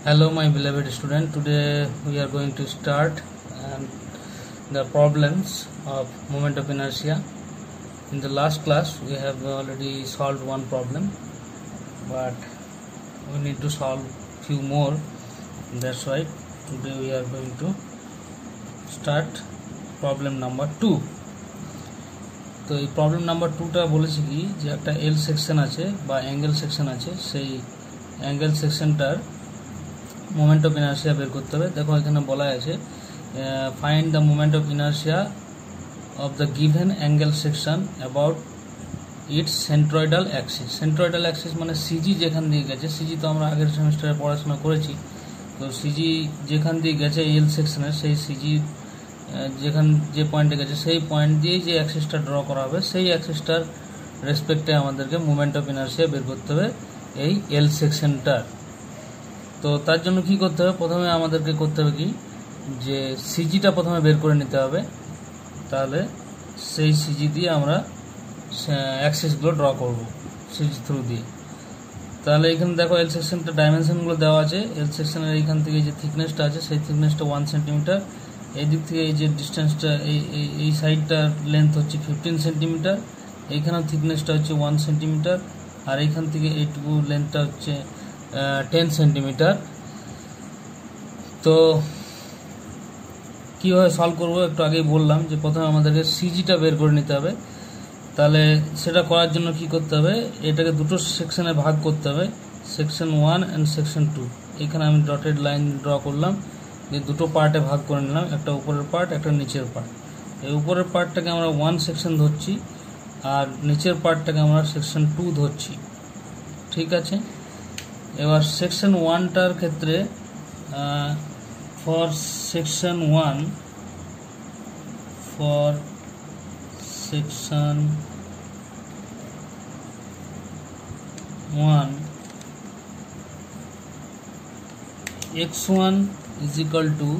Hello my beloved student, today we are going to start the problems of moment of inertia. In the last class we have already solved one problem, but we need to solve few more. That's why today we are going to start problem number 2. তো এই problem number 2টা বলেছি কি যে একটা এল section আছে বা angle section আছে, সেই অ্যাঙ্গেল সেকশনটার মোমেন্ট অফ ইনার্শিয়া বের করতে হবে। দেখো এখানে বলা আছে find the moment of inertia of the given angle section about its centroidal axis. Centroidal axis মানে সিজি যেখান দিয়ে গেছে, সিজি তো আমরা আগের সেমিস্টারে পড়াশোনা করেছি। তো সিজি যেখান দিয়ে গেছে এল সেকশনের, সেই সিজি যে পয়েন্টে গেছে সেই পয়েন্ট দিয়েই যে অ্যাক্সিসটা ড্র করা হবে, সেই অ্যাক্সিসটার রেসপেক্টে আমাদেরকে মোমেন্ট অফ ইনার্শিয়া বের করতে হবে এই এল সেকশনটার। তো তার জন্য কি করতে হবে, প্রথমে আমাদেরকে করতে হবে কি যে সিজিটা প্রথমে বের করে নিতে হবে, তাহলে সেই সিজি দিয়ে আমরা অ্যাক্সিসগুলো ড্র করব সিজি থ্রু দিয়ে। তাহলে এখানে দেখো এল সেকশনটা ডাইমেনশনগুলো দেওয়া আছে। এল সেকশনের এইখান থেকে যে থিকনেসটা আছে সেই থিকনেসটা 1 সেন্টিমিটার, এই দিক থেকে এই যে ডিস্টেন্সটা এই সাইডটার লেন্থ হচ্ছে 15 সেন্টিমিটার, এইখানেও থিকনেসটা হচ্ছে 1 সেন্টিমিটার, আর এইখান থেকে এইটুকু লেন্থটা হচ্ছে 10 সেন্টিমিটার। তো কীভাবে সলভ করবো একটু আগেই বললাম যে প্রথমে আমাদেরকে সিজিটা বের করে নিতে হবে। তাহলে সেটা করার জন্য কি করতে হবে, এটাকে দুটো সেকশনে ভাগ করতে হবে, সেকশন 1 অ্যান্ড সেকশন 2। এখানে আমি ডটেড লাইন ড্র করলাম, যে দুটো পার্টে ভাগ করে নিলাম, একটা উপরের পার্ট একটা নিচের পার্ট। এই উপরের পার্টটাকে আমরা 1 সেকশন ধরছি আর নিচের পার্টটাকে আমরা সেকশন 2 ধরছি, ঠিক আছে। এবার সেকশন 1টার ক্ষেত্রে for section 1 x1 is equal to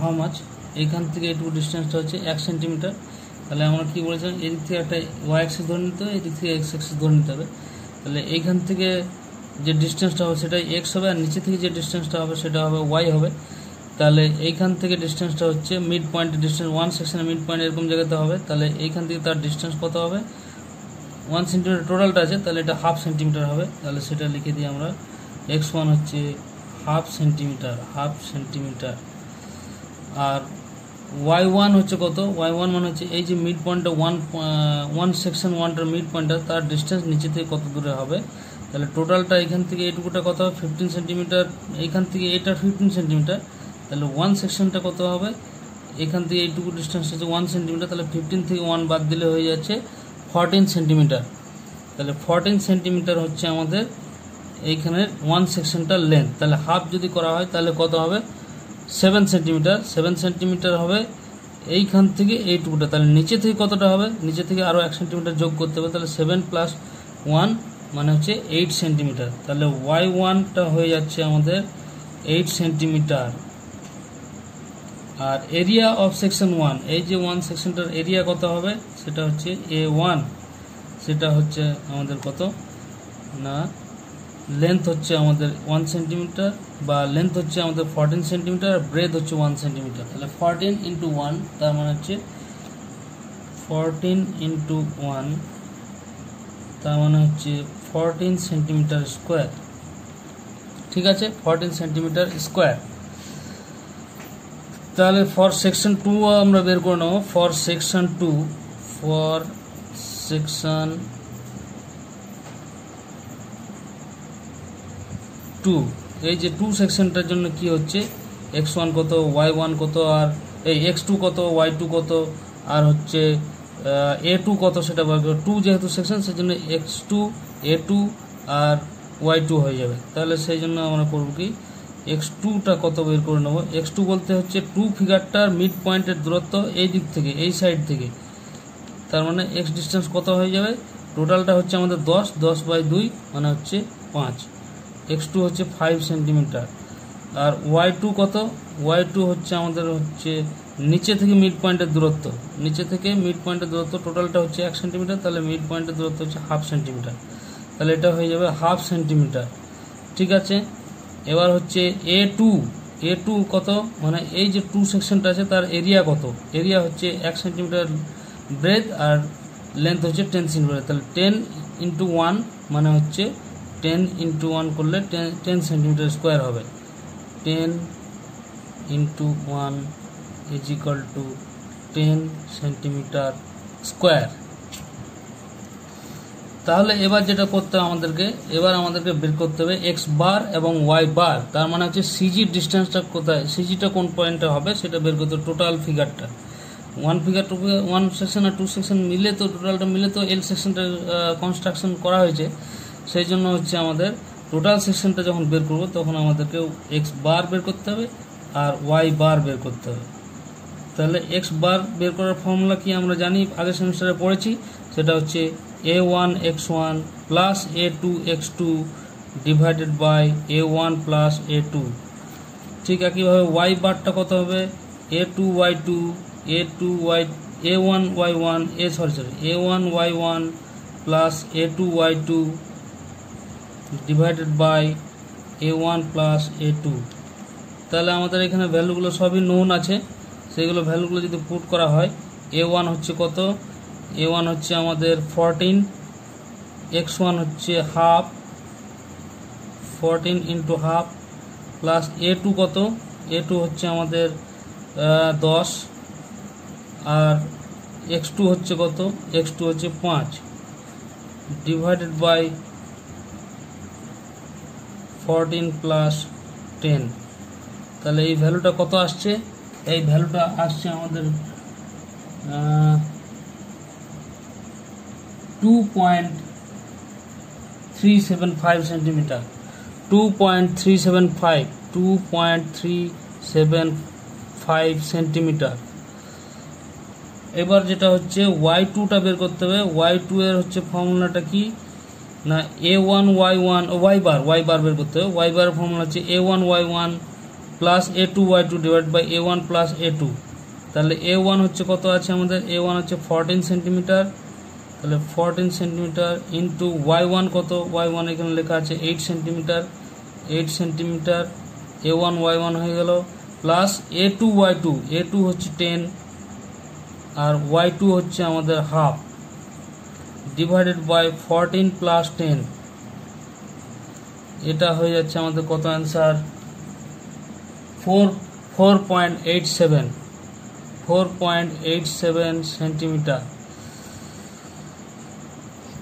how much, এখান থেকে এইটুকু ডিস্টেন্সটা হচ্ছে 1 সেন্টিমিটার। তাহলে আমরা কি বলেছিলাম, এদিক থেকে একটা ওয়াই অ্যাক্সিস ধরে নিতে হবে, এদিক থেকে এক্স অ্যাক্সিস ধরে নিতে হবে। তাহলে এইখান থেকে যে ডিস্টেন্সটা হবে সেটা এক্স হবে, আর নিচে থেকে যে ডিস্টেন্সটা হবে সেটা হবে ওয়াই হবে। তাহলে এইখান থেকে ডিস্টেন্সটা হচ্ছে মিড পয়েন্টের ডিস্টেন্স, 1 সেকশনের মিড পয়েন্ট এরকম জায়গাতে হবে। তাহলে এইখান থেকে তার ডিস্টেন্স কত হবে, 1 সেন্টিমিটার টোটালটা আছে, তাহলে এটা হাফ সেন্টিমিটার হবে। তাহলে সেটা লিখে দিই আমরা, x1 হচ্ছে হাফ সেন্টিমিটার। আর y1 হচ্ছে কত, y1 মানে হচ্ছে এই যে মিড পয়েন্টটা 1 সেকশন 1টার মিড পয়েন্টটা, তার ডিস্টেন্স নিচে থেকে কত দূরে হবে। তাহলে টোটালটা এখান থেকে এইটুকুটা কত হবে 15 সেন্টিমিটার, এইখান থেকে এটা 15 সেন্টিমিটার। তাহলে 1 সেকশনটা কত হবে, এখান থেকে এইটুকু ডিস্টেন্স হচ্ছে 1 সেন্টিমিটার, তাহলে 15 থেকে 1 বাদ দিলে হয়ে যাচ্ছে 14 সেন্টিমিটার। তাহলে 14 সেন্টিমিটার হচ্ছে আমাদের এইখানের 1 সেকশনটার লেন্থ। তাহলে হাফ যদি করা হয় তাহলে কত হবে, 7 সেন্টিমিটার। 7 সেন্টিমিটার হবে এইখান থেকে এইটুকুটা। তাহলে নিচে থেকে কতটা হবে, নিচে থেকে আরও 1 সেন্টিমিটার যোগ করতে হবে। তাহলে 7 + 1 মানে হচ্ছে 8 সেন্টিমিটার। তাহলে y1টা হয়ে যাচ্ছে আমাদের 8 সেন্টিমিটার। আর এরিয়া অফ সেকশন 1, এই যে 1 সেকশনটার এরিয়া কত হবে, সেটা হচ্ছে A1। সেটা হচ্ছে আমাদের কত না, লেন্থ হচ্ছে আমাদের 1 সেন্টিমিটার, বা লেন্থ হচ্ছে আমাদের 14 সেন্টিমিটার, আর ব্রেথ হচ্ছে 1 সেন্টিমিটার। তাহলে 14 × 1 তার মানে হচ্ছে 14 × 1 তার মানে হচ্ছে 14 সেন্টিমিটার স্কোয়ার, ঠিক আছে, 14 সেন্টিমিটার স্কোয়ার। তাহলে ফর সেকশন 2 আমরা বের করে নেব। ফর সেকশন 2 এই যে 2 সেকশনটার জন্য কি হচ্ছে, x1 কত, y1 কত, আর এই x2 কত, y2 কত, আর হচ্ছে a2 কত সেটা বার করব। 2 যেহেতু সেকশন সেজন্য x2 a2 আর y2 হয়ে যাবে। তাহলে সেই জন্য আমরা করব কি, x2টা কত বের করে নেব। x2 বলতে হচ্ছে 2 ফিগারটার মিড পয়েন্টের দূরত্ব এই দিক থেকে, এই সাইড থেকে। তার মানে x ডিস্টেন্স কত হয়ে যাবে, টোটালটা হচ্ছে আমাদের 10/2 মানে হচ্ছে 5। x2 হচ্ছে 5 সেন্টিমিটার। আর y2 কত, y2 হচ্ছে আমাদের হচ্ছে নিচে থেকে মিড পয়েন্টের দূরত্ব, নিচে থেকে মিড পয়েন্টের দূরত্ব টোটালটা হচ্ছে 1 সেন্টিমিটার, তাহলে মিড পয়েন্টের দূরত্ব হচ্ছে হাফ সেন্টিমিটার। তাহলে এটা হয়ে যাবে 1/2 সেন্টিমিটার। ঠিক আছে, এবার হচ্ছে A2 কত, মানে এই যে 2 সেকশনটা আছে তার এরিয়া কত, এরিয়া হচ্ছে 1 সেন্টিমিটার ব্রেথ আর লেন্থ হচ্ছে 10 সেন্টিমিটার। তাহলে 10 × 1 মানে হচ্ছে 10 × 1 করলে 10 সেন্টিমিটার স্কোয়ার হবে। 10 × 1 = 10 সেন্টিমিটার স্কোয়ার। তাহলে এবার যেটা করতে হবে আমাদেরকে বের করতে হবে এক্স বার এবং ওয়াই বার, তার মানে হচ্ছে সিজি ডিস্টেন্সটা কোথায়, সিজিটা কোন পয়েন্টে হবে সেটা বের করতে হবে। টোটাল ফিগারটা 1 সেকশন আর 2 সেকশন মিলে তো টোটালটা মিলে তো এল সেকশনটা কনস্ট্রাকশন করা হয়েছে, সেই জন্য হচ্ছে আমাদের টোটাল সেকশনটা যখন বের করব তখন আমাদেরকে এক্স বার বের করতে হবে আর ওয়াই বার বের করতে হবে। তাহলে এক্স বার বের করার ফর্মুলা কি আমরা জানি, আগের সেমিস্টারে পড়েছি, সেটা হচ্ছে a1 x1 plus a2 x2 divided by a1 plus a2। ঠিক একইভাবে ওয়াই বারটা কত হবে, a1 y1 plus a2 y2 divided by a1 plus a2। তাহলে আমাদের এখানে ভ্যালুগুলো সবই নোন আছে, সেগুলো ভ্যালুগুলো যদি পুট করা হয়, a1 হচ্ছে কত, a1 হচ্ছে আমাদের 14, x1 হচ্ছে 1/2, 14 × 1/2 প্লাস a2 কত, a2 হচ্ছে আমাদের 10 আর x2 হচ্ছে কত, x2 হচ্ছে 5 ডিভাইডেড বাই 14 প্লাস 10। তাহলে এই ভ্যালুটা কত আসছে, এই ভ্যালুটা আসছে আমাদের 2.375 সেন্টিমিটার। 2.375 সেন্টিমিটার। এবার যেটা হচ্ছে y2টা বের করতে হবে। y2 এর হচ্ছে ফর্মুলাটা কি না, a1 y1 y বার বের করতে হবে। y বার ফর্মুলা হচ্ছে a1 y1 plus a2 y2 divide by a1 plus a2। তাহলে a1 হচ্ছে কত আছে আমাদের, a1 হচ্ছে 14 সেন্টিমিটার, তাহলে 14 সেন্টিমিটার ইন্টু y1 কত, y1 এখানে লেখা আছে 8 সেন্টিমিটার, 8 সেন্টিমিটার a1 y1 হয়ে গেল, প্লাস a2 y2, a2 হচ্ছে 10 আর y2 হচ্ছে আমাদের 1/2 ডিভাইডেড বাই 14 প্লাস 10। এটা হয়ে যাচ্ছে আমাদের কত অ্যান্সার, 4.87 সেন্টিমিটার।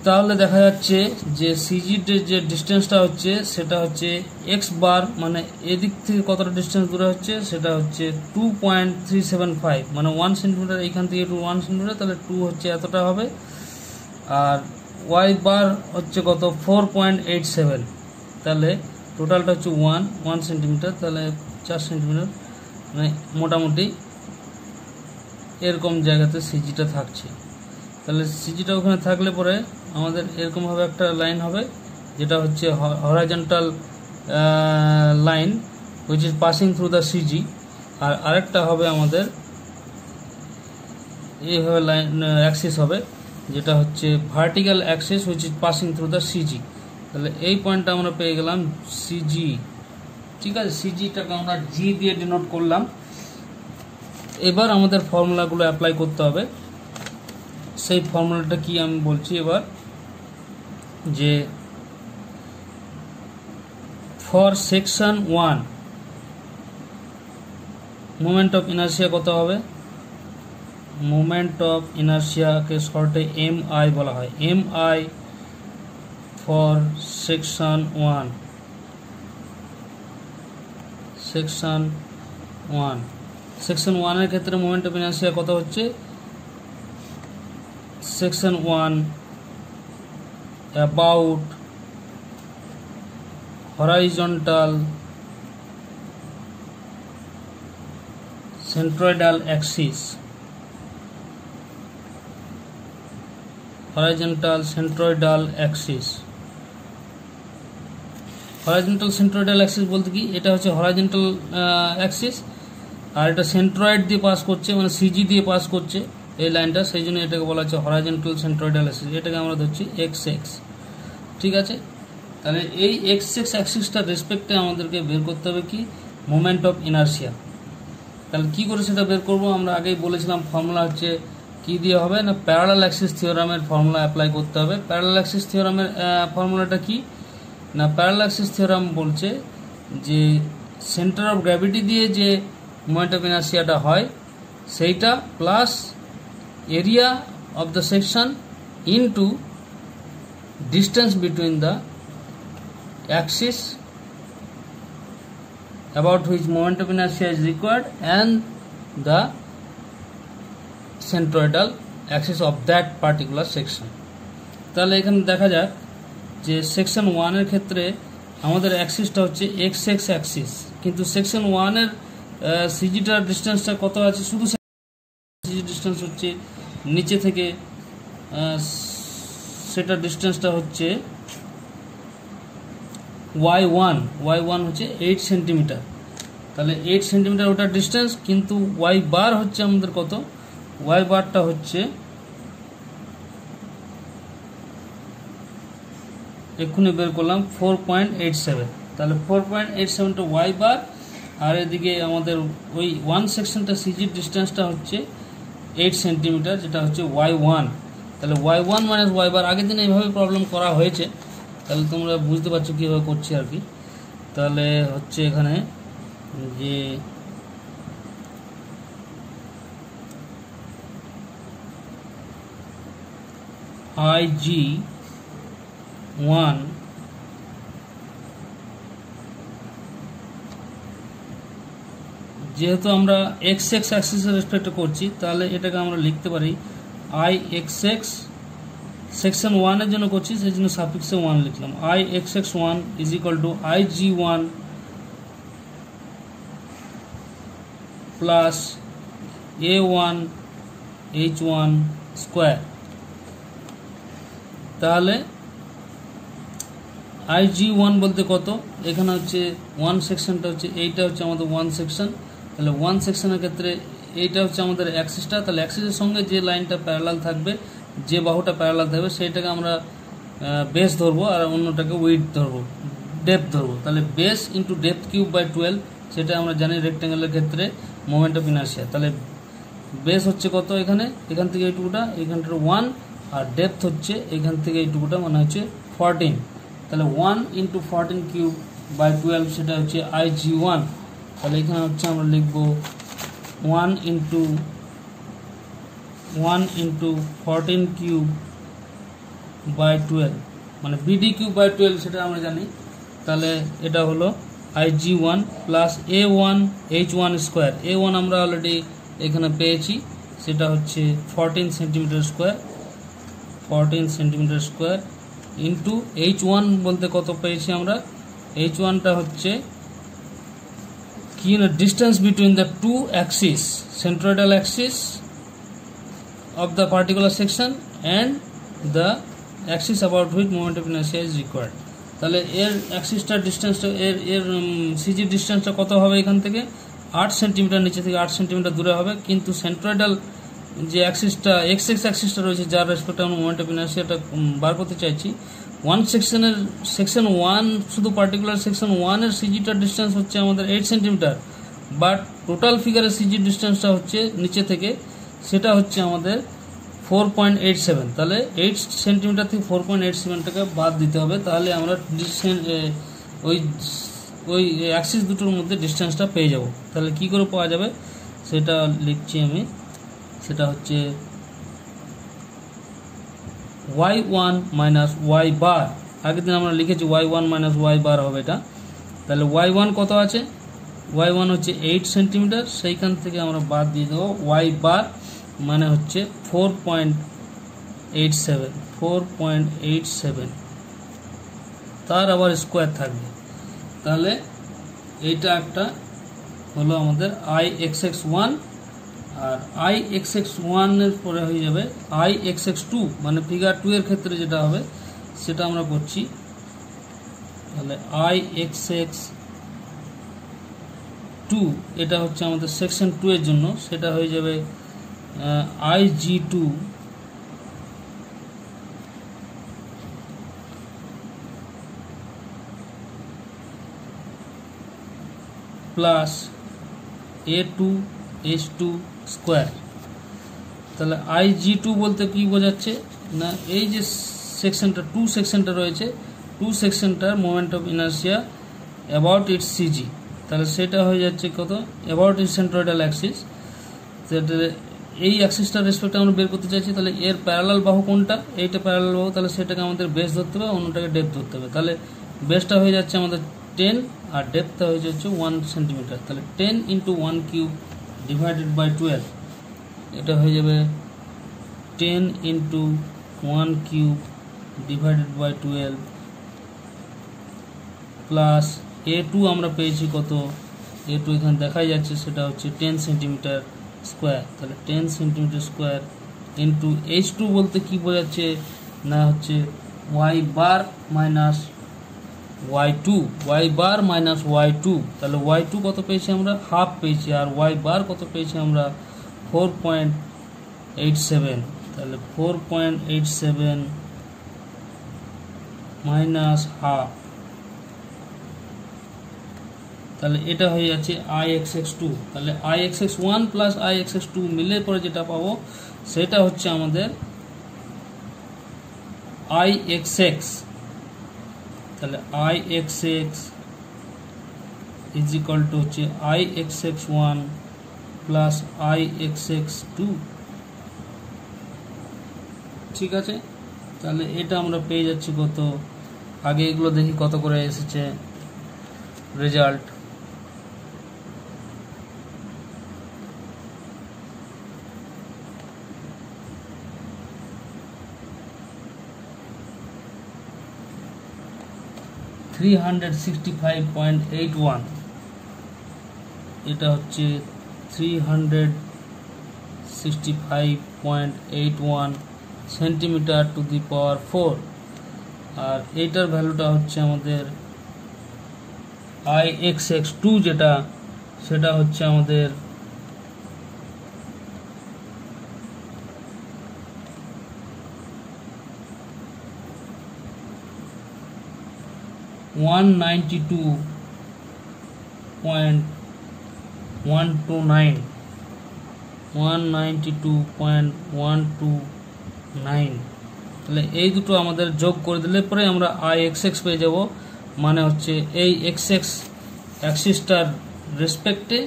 তাহলে দেখা যাচ্ছে যে সিজির যে ডিস্টেন্সটা হচ্ছে সেটা হচ্ছে এক্স বার, মানে এদিক থেকে কতটা ডিস্টেন্স দূরে হচ্ছে সেটা হচ্ছে 2.375, মানে 1 সেন্টিমিটার, এইখান থেকে 1 সেন্টিমিটার, তাহলে 2 হচ্ছে এতটা হবে। আর ওয়াই বার হচ্ছে কত, 4.87, তাহলে টোটালটা হচ্ছে 1 সেন্টিমিটার, তাহলে 4 সেন্টিমিটার, মানে মোটামুটি এরকম জায়গাতে সিজিটা থাকছে। তাহলে সিজিটা ওখানে থাকলে পরে আমাদের এরকমভাবে একটা লাইন হবে, যেটা হচ্ছে horizontal line which is passing through the CG, আর আরেকটা হবে আমাদের এইভাবে লাইন অ্যাক্সিস হবে, যেটা হচ্ছে vertical axis which is passing through the CG. তাহলে এই পয়েন্টটা আমরা পেয়ে গেলাম সিজি। ঠিক আছে, সিজিটাকে আমরা জি দিয়ে ডিনোট করলাম। এবার আমাদের ফর্মুলাগুলো অ্যাপ্লাই করতে হবে। সেই ফর্মুলাটা কি আমি বলছি এবার, যে for section 1 moment of inertia কত হবে, মোমেন্ট অফ ইনার্শিয়াকে শর্টে এমআই বলা হয়, এমআই ফর সেকশন 1, সেকশন 1 এর ক্ষেত্রে মোমেন্ট অফ ইনার্শিয়া কত হচ্ছে, section 1 about horizontal centroidal axis, horizontal centroidal axis বলতে কি, এটা হচ্ছে হরাইজন্টাল অ্যাক্সিস আর এটা সেন্ট্রয়েড দিয়ে পাস করছে, মানে সিজি দিয়ে পাস করছে এই লাইনটা, সেই জন্য এটাকে বলা হচ্ছে হরাইজন্টাল সেন্ট্রয়েডাল অ্যাক্সিস। এটাকে আমরা ধরছি এক্স এক্স। ঠিক আছে। তাহলে এই এক্স এক্স অ্যাক্সিসটার রেসপেক্টে আমাদেরকে বের করতে হবে কি মোমেন্ট অফ ইনার্শিয়া। তাহলে কি করে সেটা বের করব, আমরা আগেই বলেছিলাম ফর্মুলা হচ্ছে কি দিয়ে হবে না প্যারালাল অ্যাক্সিস থিওরামের ফর্মুলা অ্যাপ্লাই করতে হবে। প্যারালাল অ্যাক্সিস থিওরামের ফর্মুলাটা কি না, প্যারালাল অ্যাক্সিস থিওরাম বলছে যে সেন্টার অফ গ্র্যাভিটি দিয়ে যে মোমেন্ট অফ ইনার্শিয়াটা হয় সেইটা plus area of the section into distance between the axis about which moment of inertia is required and the centroidal axis of that particular section। তাহলে এখানে দেখা যাক যে সেকশন 1 এর ক্ষেত্রে আমাদের অ্যাক্সিসটা হচ্ছে এক্স এক্স অ্যাক্সিস, কিন্তু সেকশন 1 এর সিজিটার ডিস্টেন্সটা কত আছে, শুধু সিজি ডিস্টেন্স হচ্ছে নিচে থেকে সেটার ডিস্টেন্সটা হচ্ছে y1 হচ্ছে 8 সেন্টিমিটার। তাহলে 8 সেন্টিমিটার ওটার ডিস্টেন্স, কিন্তু y বার হচ্ছে আমাদের কত, y বারটা হচ্ছে এক্ষুনি বের করলাম 4.87। তাহলে 4.87 টা y বার, আর এদিকে আমাদের ওই 1 সেকশনটা সিজির ডিস্টেন্সটা হচ্ছে 8 সেন্টিমিটার, যেটা হচ্ছে y1। তাহলে y1 মাইনাস y বার, আগের দিন এইভাবে প্রবলেম করা হয়েছে, তাহলে তোমরা বুঝতে পারছো কীভাবে করছি আর কি। তাহলে হচ্ছে এখানে যে IG1 যেহেতু আমরা এক্স এক্স অ্যাক্সিসের রেসপেক্টে করছি, তাহলে এটাকে আমরা লিখতে পারি IXX, সেকশন 1 এর জন্য করছি সেই জন্য সাফিক্সে 1 লিখলাম, IXX1 is equal to IG1 plus A1 H1 square. তাহলে IG1 বলতে কত, এখানে হচ্ছে 1 সেকশনটা হচ্ছে এইটা হচ্ছে আমাদের 1 সেকশন। তাহলে 1 সেকশনের ক্ষেত্রে এইটা হচ্ছে আমাদের অ্যাক্সিসটা, তাহলে অ্যাক্সিসের সঙ্গে যে লাইনটা প্যারালাল থাকবে, যে বাহুটা প্যারালাল থাকবে সেইটাকে আমরা বেস ধরবো, আর অন্যটাকে উইডথ ধরবো, ডেপথ ধরবো। তাহলে base into depth cube by 12, সেটা আমরা জানি রেক্টেঙ্গেলের ক্ষেত্রে মোমেন্ট অফ ইনার্শিয়া। তাহলে বেস হচ্ছে কত, এখান থেকে এইটুকুটা, এখানটার 1, আর ডেপথ হচ্ছে এখান থেকে এইটুকুটা মানে হচ্ছে 14। তাহলে 1 ইন্টু 14 কিউব বাই 12, সেটা হচ্ছে IG1। তাহলে এখানে হচ্ছে আমরা লিখবো 1 ইন্টু 14 কিউব বাই 12 মানে BD কিউব বাই 12, সেটা আমরা জানি। তাহলে এটা হলো IG1 plus A1 H1 square. A1 আমরা অলরেডি এখানে পেয়েছি, সেটা হচ্ছে 14 centimetre square, 14 centimetre square into H1 বলতে কত পেয়েছি আমরা, H1টা হচ্ছে কি না distance between the two axis, centroidal axis of the particular section and the axis about which moment of inertia is required। তাহলে এর অ্যাক্সিসটার ডিস্টেন্সটা এর সিজি ডিস্টেন্সটা কত হবে, এখান থেকে 8 সেন্টিমিটার, নিচে থেকে 8 সেন্টিমিটার দূরে হবে, কিন্তু সেন্ট্রয়েডাল যে অ্যাক্সিসটা এক্স এক্স অ্যাক্সিসটা রয়েছে যার রেসপেক্টে আমরা মোমেন্ট অফ ইনার্শিয়াটা বার করতে চাইছি, 1 সেকশনের সেকশন 1 শুধু পার্টিকুলার সেকশন 1 এর সিজিটার ডিস্টেন্স হচ্ছে আমাদের 8 সেন্টিমিটার, বাট টোটাল ফিগারের সিজি ডিস্টেন্সটা হচ্ছে নিচে থেকে সেটা হচ্ছে আমাদের 4.87। তাহলে 8 সেন্টিমিটার থেকে 4.87টাকে বাদ দিতে হবে, তাহলে আমরা ওই অ্যাক্সিস দুটোর মধ্যে ডিস্টেন্সটা পেয়ে যাব। তাহলে কি করে পাওয়া যাবে সেটা লিখছি আমি, সেটা হচ্ছে y1 মাইনাস y বার, আগের দিন আমরা লিখেছি y1 মাইনাস y বার হবে এটা। তাহলে y1 কত আছে, y1 হচ্ছে 8 সেন্টিমিটার, সেইখান থেকে আমরা বাদ দিয়ে দেবো y বার মানে হচ্ছে 4.87, তার আবার স্কোয়ার থাকবে। তাহলে এইটা একটা হলো আমাদের IXX1, আর IXX1 এর পরে হয়ে যাবে IXX2, মানে ফিগার 2 এর ক্ষেত্রে যেটা হবে সেটা আমরা করছি। তাহলে IXX2 এটা হচ্ছে আমাদের সেকশন 2 এর জন্য, সেটা হয়ে যাবে IG2 প্লাস a2h2 স্কোয়ার। তাহলে IG2 বলতে কি বোঝাচ্ছে না, এই যে সেকশনটা 2 সেকশনটা রয়েছে, 2 সেকশনটার moment of inertia about its CG, তাহলে সেটা হয়ে যাচ্ছে কত, অ্যাবাউট ইটস সেন্ট্রয়েডাল অ্যাক্সিস। সেটা এই অ্যাক্সিসটার রেসপেক্টে আমরা বের করতে চাইছি, তাহলে এর প্যারালাল বাহু কোনটা, এইটা প্যারালাল বাহু, তাহলে সেটাকে আমাদের বেস ধরতে হবে, অন্যটাকে ডেপথ ধরতে হবে। তাহলে বেসটা হয়ে যাচ্ছে আমাদের 10 আর ডেপথটা হয়ে যাচ্ছে 1 সেন্টিমিটার। তাহলে 10 × 1 কিউব ডিভাইডেড বাই 12, এটা হয়ে যাবে 10 × 1 cube divided by 12 plus A2 আমরা পেয়েছি কত, A2 এখানে দেখাই যাচ্ছে, সেটা হচ্ছে 10 সেন্টিমিটার স্কোয়ার। তাহলে 10 সেন্টিমিটার স্কোয়ার ইন্টু H2 বলতে কি বোঝাচ্ছে না, হচ্ছে y bar minus y2, y bar minus y2। তাহলে y2 কত পেয়েছি আমরা, হাফ পেয়েছি, আর y বার কত পেয়েছি আমরা 4.87। তাহলে 4.87 মাইনাস হাফ, তাহলে এটা হয়ে যাচ্ছে Ixx2। তাহলে Ixx1 প্লাস Ixx2 মিলে পরে যেটা পাবো সেটা হচ্ছে আমাদের Ixx। তাহলে Ixx ইজ ইকুয়াল টু হচ্ছে Ixx1 প্লাস Ixx2। ঠিক আছে, তাহলে এটা আমরা পেয়ে যাচ্ছি কত, আগে এগুলো দেখি কত করে এসেছে রেজাল্ট। $365.81, এটা হচ্ছে 365.81 সেন্টিমিটার টু দি পাওয়ার 4, আর এইটার ভ্যালুটা হচ্ছে আমাদের Ixx2 যেটা, সেটা হচ্ছে আমাদের 192.129। তাহলে এই দুটো আমাদের যোগ করে দিলে পরে আমরা Ixx পেয়ে যাব, মানে হচ্ছে এই xx অ্যাক্সিসটার রেসপেক্টে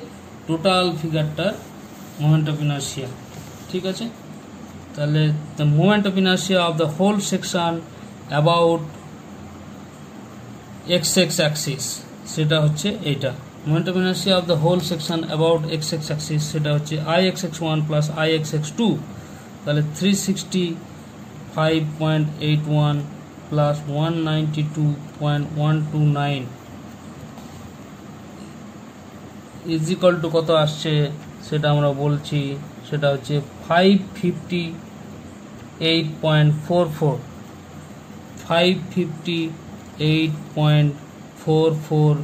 টোটাল ফিগারটার মোমেন্ট অফ ইনার্শিয়া। ঠিক আছে, তাহলে the moment of inertia of the whole section about xx axis, সেটা হচ্ছে এইটা। Moment of inertia of the whole section about xx axis, সেটা হচ্ছে Ixx1 প্লাস Ixx2। তাহলে 365.81 প্লাস 192.129 ইজ ইকুয়াল টু কত আসছে সেটা আমরা বলছি, সেটা হচ্ছে 558.44 558.44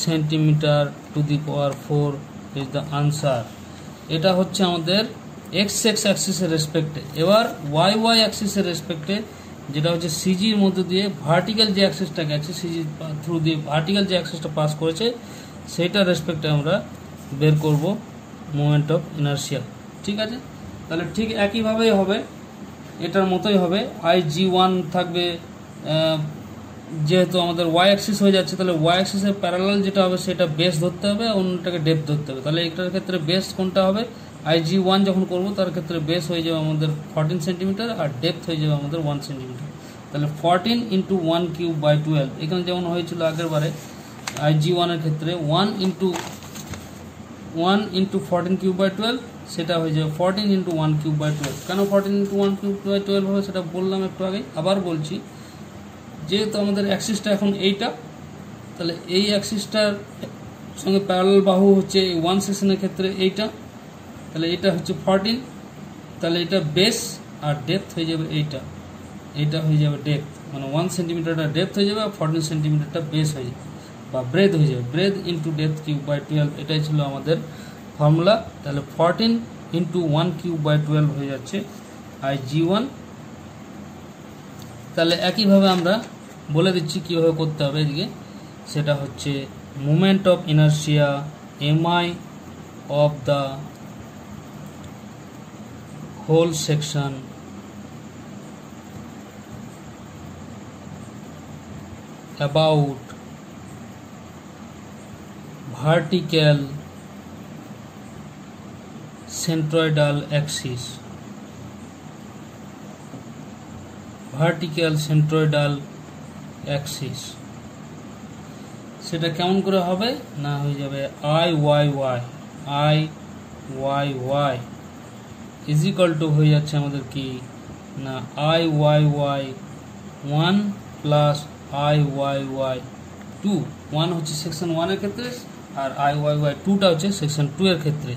centimetre to the power 4 is the answer. এটা হচ্ছে আমাদের এক্স এক্স অ্যাক্সিসের রেসপেক্টে। এবার ওয়াই ওয়াই অ্যাক্সিসের রেসপেক্টে, যেটা হচ্ছে সিজির মধ্যে দিয়ে ভার্টিক্যাল যে অ্যাক্সিসটা গেছে, সিজি থ্রু দিয়ে ভার্টিক্যাল যে অ্যাক্সিসটা পাস করেছে, সেইটার রেসপেক্টে আমরা বের করব মোমেন্ট অফ ইনার্শিয়া। ঠিক আছে, তাহলে ঠিক একইভাবেই হবে, এটার মতোই হবে। IG1 থাকবে, যেহেতু আমাদের ওয়াই অ্যাক্সিস হয়ে যাচ্ছে, তাহলে ওয়াই অ্যাক্সিসের প্যারালাল যেটা হবে সেটা বেস ধরতে হবে, অন্যটাকে ডেপথ ধরতে হবে। তাহলে এটার ক্ষেত্রে বেস কোনটা হবে, IG1 যখন করব তার ক্ষেত্রে বেস হয়ে যাবে আমাদের 14 সেন্টিমিটার আর ডেপথ হয়ে যাবে আমাদের 1 সেন্টিমিটার। তাহলে 14 × 1³/12, এখানে যেমন হয়েছিল আগের বারে IG1 এর ক্ষেত্রে 1 × 14³/12, সেটা হয়ে যাবে 14 × 1³/12। কেন 14 × 1³/12 হবে সেটা বললাম একটু আগে, আবার বলছি। যেহেতু আমাদের অ্যাক্সিসটা এখন এইটা, তাহলে এই অ্যাক্সিসটার সঙ্গে প্যারালাল বাহু হচ্ছে 1 সেকশনের ক্ষেত্রে এইটা, তাহলে এটা হচ্ছে 14, তাহলে এটা বেস আর ডেপথ হয়ে যাবে এইটা হয়ে যাবে ডেপথ, মানে 1 সেন্টিমিটারটা ডেপথ হয়ে যাবে আর 14 সেন্টিমিটারটা বেস হয়ে যাবে বা ব্রেথ হয়ে যাবে, ব্রেথ ইন্টু ডেপথ কিউব/12, এটাই ছিল আমাদের ফর্মুলা। তাহলে 14 × 1³/12 হয়ে যাচ্ছে IG1। তাহলে একইভাবে আমরা বলে দিচ্ছি কীভাবে করতে হবে এদিকে, সেটা হচ্ছে moment of inertia mi of the whole section about vertical centroidal axis. Vertical centroidal axis সেটা কেমন করে হবে না হয়ে যাবে i y is equal to হয়ে যাচ্ছে আমাদের কি না i y 1 plus i y 2 1 হচ্ছে সেকশন 1 এর ক্ষেত্রে আর i y 2 টা হচ্ছে সেকশন 2 এর ক্ষেত্রে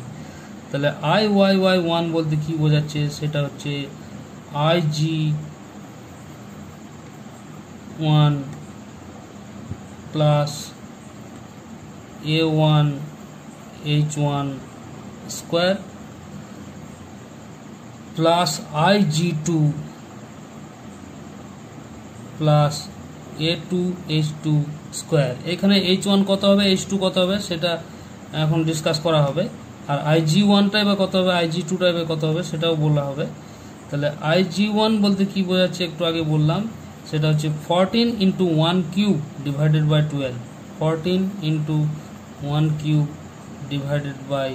তাহলে i y 1 বলতে কি বোঝাচ্ছে সেটা হচ্ছে i g 1 plus a1 h1 square plus ig2 plus a2 h2 square এখানে h1 কত হবে h2 কত হবে সেটা এখন ডিসকাস করা হবে আর ig1 টা এবার কত হবে ig2 টা এবার কত হবে সেটাও বলা হবে তাহলে ig1 বলতে কি বোঝাচ্ছে একটু আগে বললাম সেটা হচ্ছে 14 into 1 cube divided by 12 14 into 1 cube divided by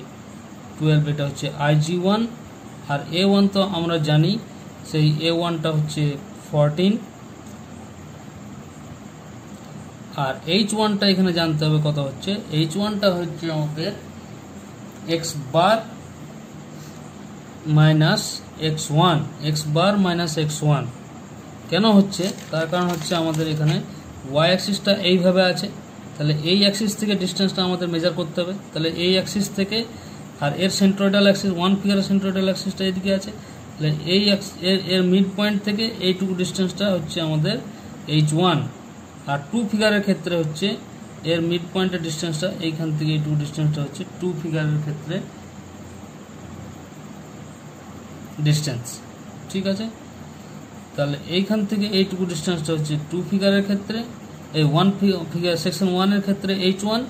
12 এটা হচ্ছে ig1 আর a1 তো আমরা জানি সেই a1 টা হচ্ছে 14 আর h1 টা এখানে জানতে হবে কত হচ্ছে h1 টা হচ্ছে আমাদের x bar minus x1 x bar minus x1 কেন হচ্ছে তার কারণ হচ্ছে আমাদের এখানে y অ্যাক্সিসটা এইভাবে আছে তাহলে এই অ্যাক্সিস থেকে ডিসটেন্সটা আমাদের মেজার করতে হবে তাহলে এই অ্যাক্সিস থেকে আর এর সেন্ট্রয়েডাল অ্যাক্সিস ওয়ান ফিগারের সেন্ট্রয়েডাল অ্যাক্সিসটা এদিকে আছে তাহলে এই এর মিড পয়েন্ট থেকে এইটুকু ডিসটেন্সটা হচ্ছে আমাদের h1 আর টু ফিগারের ক্ষেত্রে হচ্ছে এর মিড পয়েন্টের ডিসটেন্সটা এইখান থেকে এইটুকু ডিসটেন্সটা হচ্ছে টু ফিগারের ক্ষেত্রে ডিসটেন্স ঠিক আছে তাহলে এইখান থেকে এইটুকু ডিসটেন্সটা হচ্ছে টু ফিগারের ক্ষেত্রে এই ওয়ান ফিগার সেকশন 1 এর ক্ষেত্রে h1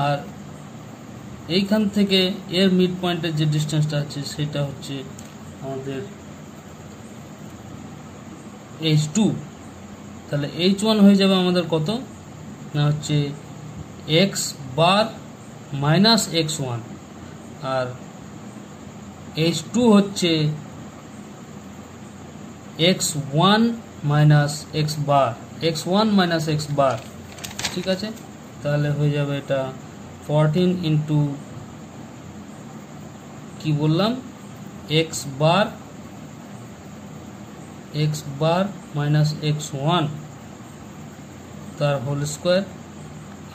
আর এইখান থেকে এর মিড পয়েন্টের যে ডিসটেন্সটা আছে সেটা হচ্ছে আমাদের h2 তাহলে h1 হয়ে যাবে আমাদের কত না হচ্ছে x বার মাইনাস x1 আর h2 হচ্ছে x1 মাইনাস x বার x1 মাইনাস x বার ঠিক আছে তাহলে হয়ে যাবে এটা 14 ইন্টু কি বললাম x বার মাইনাস x1 তার হোল স্কয়ার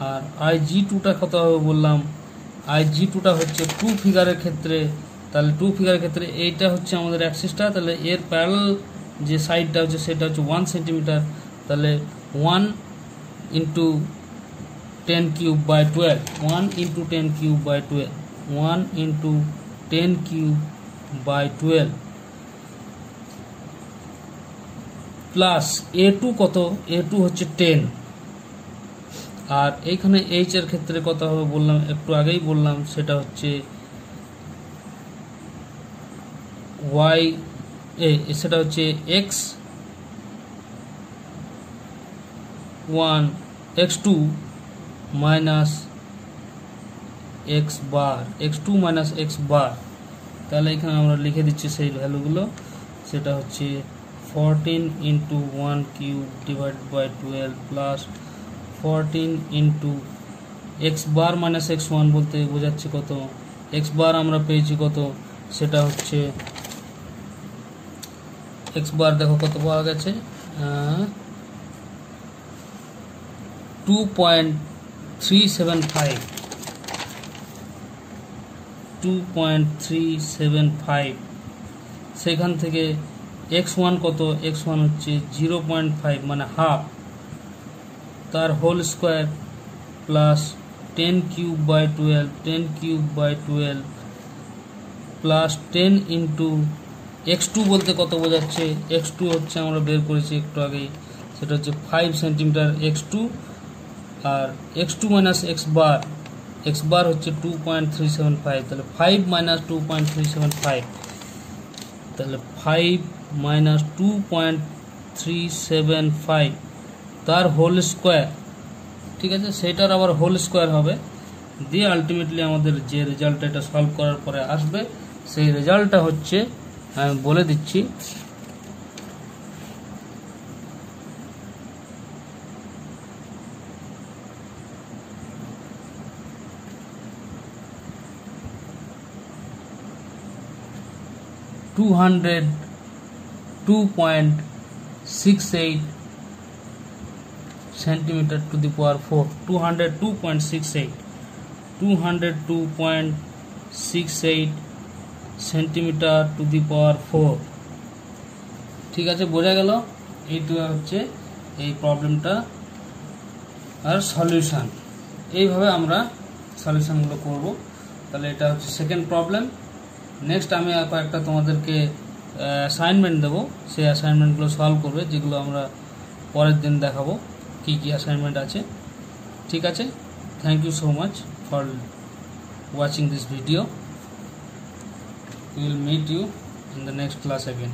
আর ig2 টা কত হবে বললাম ig2 টা হচ্ছে টু ফিগারের ক্ষেত্রে তাহলে টু ফিগারের ক্ষেত্রে এইটা হচ্ছে আমাদের অ্যাক্সিসটা তাহলে এর প্যারালাল যে সাইডটা হচ্ছে সেটা হচ্ছে 1 সেন্টিমিটার তাহলে 1 into 10 cube by 12 1 into 10 cube by 12 1 into 10 cube by 12 plus a2 কত a2 হচ্ছে 10 আর এইখানে h এর ক্ষেত্রে কত হবে বললাম একটু আগেই বললাম সেটা হচ্ছে y সেটা হচ্ছে x1 x2 মাইনাস x বার x2 মাইনাস x বার তাহলে এখানে আমরা লিখে দিচ্ছি সেই ভ্যালুগুলো সেটা হচ্ছে 14 into 1 cube divide by 12 plus 14 into x bar minus x1 বলতে বোঝাচ্ছে কত x বার আমরা পেয়েছি কত সেটা হচ্ছে x বার দেখো কত পাওয়া গেছে 2.375 সেখান থেকে x1 কত x1 হচ্ছে 0.5 মানে হাফ তার whole square plus 10 cube by 12 plus 10 into x2 বলতে কত বোঝাচ্ছে x2 হচ্ছে আমরা বের করেছি একটু আগেই সেটা হচ্ছে 5 সেন্টিমিটার x2 আর x2 মাইনাস x বার হচ্ছে 2.375, তাহলে 5 মাইনাস 2.375, তাহলে 5 মাইনাস 2.375 তার হোল স্কোয়ার, ঠিক আছে, সেটার আবার হোল স্কোয়ার হবে, দিয়ে আলটিমেটলি আমাদের যে রেজাল্টটা এটা সলভ করার পরে আসবে সেই রেজাল্টটা হচ্ছে, আমি বলে দিচ্ছি, $202.68 centimeter to the power 4, 202.68 centimetre to the power 4। ঠিক আছে, বোঝা গেল? এইটা হচ্ছে এই প্রবলেমটা আর সলিউশন। এইভাবে আমরা সলিউশনগুলো করব। তাহলে এটা হচ্ছে সেকেন্ড প্রবলেম। নেক্সট আমি কয়েকটা তোমাদেরকে অ্যাসাইনমেন্ট দেবো, সেই অ্যাসাইনমেন্টগুলো সলভ করবে, যেগুলো আমরা পরের দিন দেখাবো কি কি অ্যাসাইনমেন্ট আছে। ঠিক আছে, thank you so much for watching this video. We will meet you in the next class again.